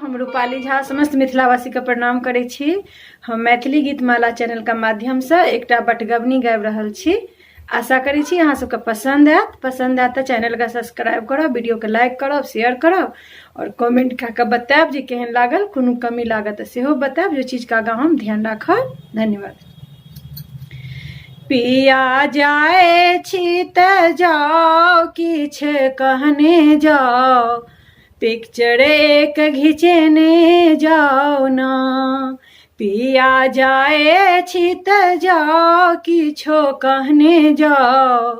हम रूपाली झा समस्त मिथिलावासी के प्रणाम करै छी। हम मैथिली गीतमाला चैनल के माध्यम से एकटा बटगबनी गाबि रहल छी। आशा करै छी अहाँ सबके पसंद आयत तो चैनल के सब्सक्राइब करब, वीडियो के लाइक करब, शेयर करब और कमेंट कऽ के बतायब जे केहन लागल। कोनो कमी लागत तऽ सेहो बतायब, जो चीज का आगाँ हम ध्यान राखब। धन्यवाद। पिया जाए छी तऽ जाओ, किछ कहने जाओ, पिक्चर एक घिचने जाओ ना। पिया जाए छी तऽ जाओ, किछो कहने जाओ,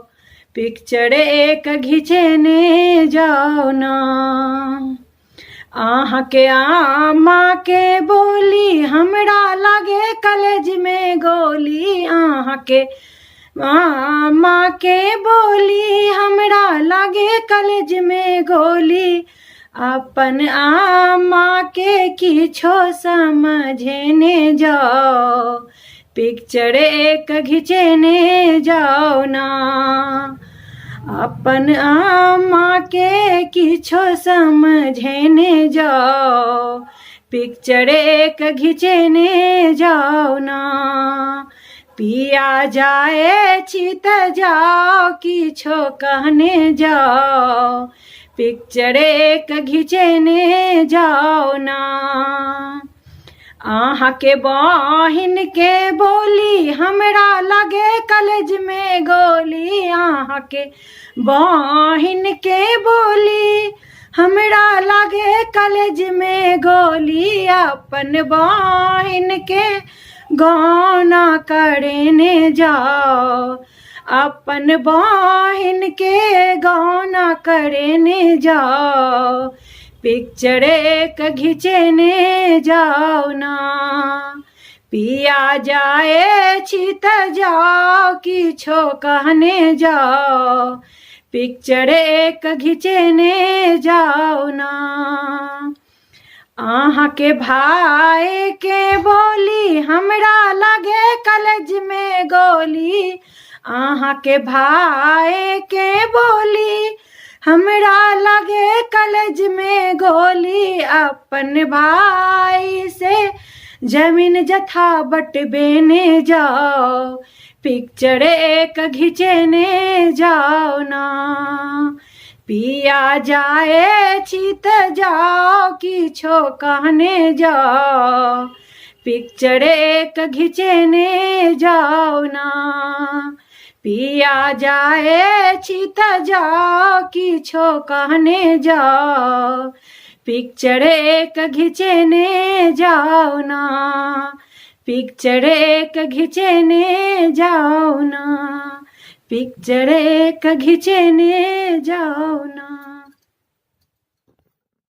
पिक्चर एक घिचने जाओ ना। आहाँ के आमा के बोली हमरा लागे कलेज में गोली। आहाँ के आमा के बोली हमरा लागे कलेज में गोली। अपन आमा के किछो समझने जाओ, पिक्चर एक घिचने जाओ ना। अपन आमा के किछो समझने जाओ, पिक्चर एक घिचने जाओ ना। पिया जाए छी तऽ जाओ, किछो कहने जाओ, पिक्चर एक घिचने जाओ ना। आहाँ के बहिन के बोली हमरा लगे कलेज में गोली। आहाँ के बहिन के बोली हमरा लगे कलेज में गोली। अपन बहिन के गाना करने जाओ, अपन बहिन के गाना करने जाओ, पिक्चर एक घिचने जाओ ना। पिया जाए छी तऽ जाओ, किछो कहने जाओ, पिक्चर एक घिचने जाओ ना। आहाँ के भाई के बोली हमरा लगे कलेज में गोली। आहाँ के भाई के बोली हमरा लगे कलेज में गोली। अपन भाई से जमीन जथा बटबेने जाओ, पिक्चर एक घिचने जाओ ना। पिया जाए छी तऽ जाओ, किछो कहने जाओ, पिक्चर एक घिचने जाओ ना। पिया जाए छी तऽ जाओ, किछो कहने जाओ, पिक्चर एक घिचने जाओ ना। पिक्चर एक घिचने जाओ ना, पिक्चर एक घिचने जाओ ना।